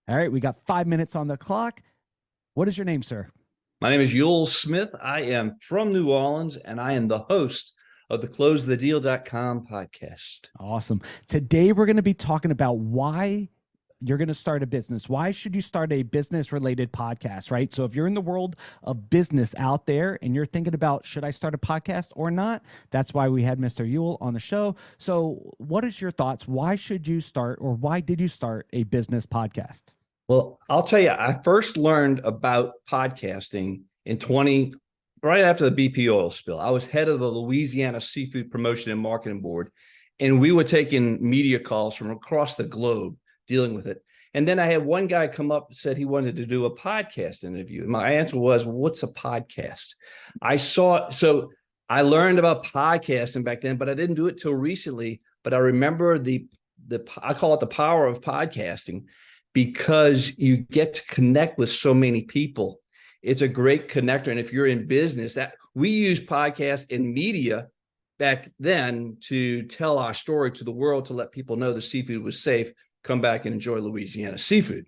All right, we got 5 minutes on the clock. What is your name, sir? My name is Ewell Smith. I am from New Orleans, and I am the host of the closethedeal.com podcast. Awesome. Today, we're going to be talking about why you're going to start a business. Why should you start a business related podcast, right? So if you're in the world of business out there and you're thinking about, should I start a podcast or not? That's why we had Mr. Ewell on the show. So what is your thoughts? Why should you start, or why did you start a business podcast? Well, I'll tell you, I first learned about podcasting right after the BP oil spill. I was head of the Louisiana Seafood Promotion and Marketing Board, and we were taking media calls from across the globe dealing with it. And then I had one guy come up and said he wanted to do a podcast interview. My answer was, what's a podcast? So I learned about podcasting back then, but I didn't do it till recently. But I remember I call it the power of podcasting, because you get to connect with so many people. It's a great connector. And if you're in business, that we use podcasts and media back then to tell our story to the world, to let people know the seafood was safe, come back and enjoy Louisiana seafood.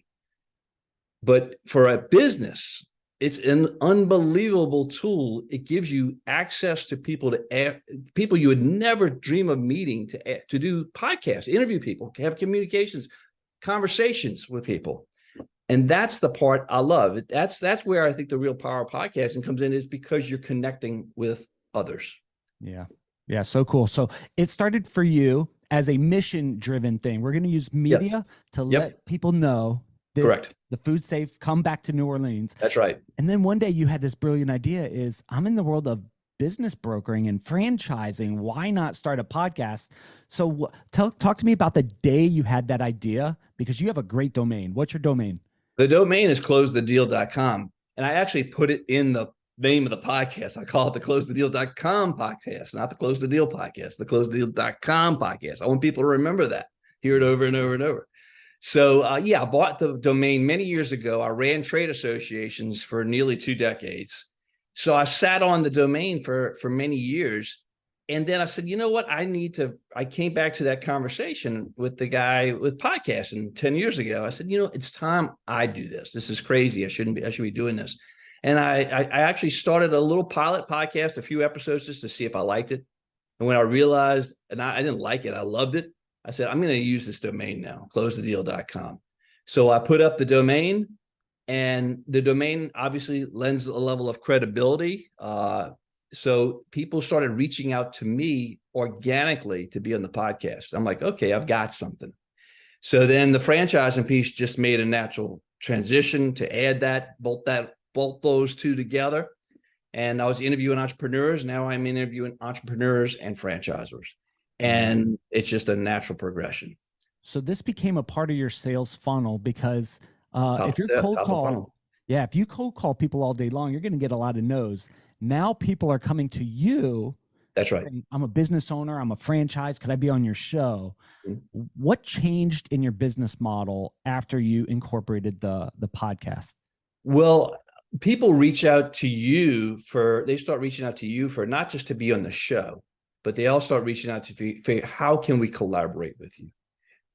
But for a business, it's an unbelievable tool. It gives you access to people you would never dream of meeting to do podcasts, interview people, have conversations with people. And that's the part I love. That's where I think the real power of podcasting comes in, is because you're connecting with others. Yeah. Yeah. So cool. So it started for you as a mission driven thing. We're going to use media to let people know this, correct, the food safe, come back to New Orleans. That's right. And then one day you had this brilliant idea is, I'm in the world of business brokering and franchising. Why not start a podcast? So talk to me about the day you had that idea, because you have a great domain. What's your domain? The domain is closethedeal.com. And I actually put it in the name of the podcast. I call it the closethedeal.com podcast, not the Close the Deal podcast, the closethedeal.com podcast. I want people to remember that, hear it over and over and over. So I bought the domain many years ago. I ran trade associations for nearly 2 decades. So I sat on the domain for many years. And then I said, you know what? I came back to that conversation with the guy with podcasting 10 years ago. I said, it's time I do this. This is crazy. I should be doing this. And I actually started a little pilot podcast, a few episodes, just to see if I liked it. And when I realized, and I didn't like it, I loved it, I said, I'm going to use this domain now, closethedeal.com. So I put up the domain, and the domain obviously lends a level of credibility. So people started reaching out to me organically to be on the podcast. I'm like, okay, I've got something. So then the franchising piece just made a natural transition to add that, bolt those two together. And I was interviewing entrepreneurs. Now I'm interviewing entrepreneurs and franchisors. And it's just a natural progression. So this became a part of your sales funnel, because if you cold call people all day long, you're going to get a lot of no's. Now people are coming to you. That's right. Saying, I'm a business owner. I'm a franchise. Could I be on your show? Mm-hmm. What changed in your business model after you incorporated the podcast? Well, people start reaching out to you for not just to be on the show, but they all start reaching out to figure, how can we collaborate with you?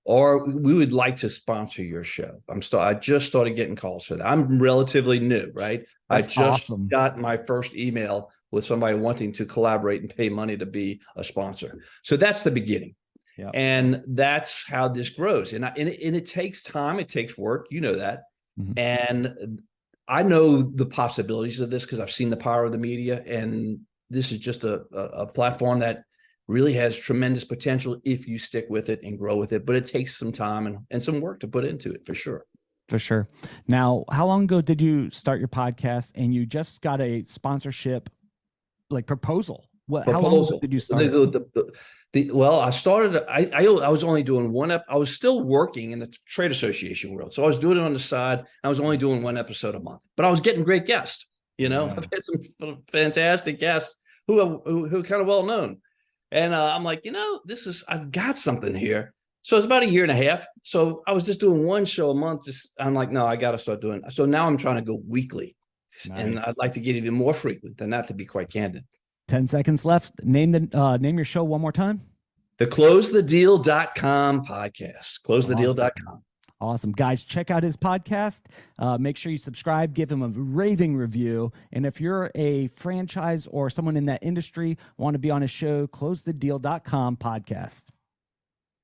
Or we would like to sponsor your show. I just started getting calls for that. I'm relatively new, right? That's I just awesome. got my first email with somebody wanting to collaborate and pay money to be a sponsor. So that's the beginning. Yep. And that's how this grows. And it takes time. It takes work. You know that. Mm-hmm. And I know the possibilities of this because I've seen the power of the media. And this is just a platform that really has tremendous potential if you stick with it and grow with it. But it takes some time and some work to put into it, for sure. For sure. Now, how long ago did you start your podcast, and you just got a sponsorship proposal? How long ago did you start? I started, I was only doing I was still working in the trade association world. So I was doing it on the side. I was only doing 1 episode a month, but I was getting great guests. I've had some fantastic guests who are kind of well known. And I'm like, I've got something here. So it's about 1.5 years. So I was just doing 1 show a month. I'm like, no, I got to start doing it. So now I'm trying to go weekly. Nice. And I'd like to get even more frequent than that, to be quite candid. 10 seconds left. Name your show one more time. The closethedeal.com podcast. Closethedeal.com. Awesome. Guys, check out his podcast. Make sure you subscribe, give him a raving review. And if you're a franchise or someone in that industry, want to be on a show, closethedeal.com podcast.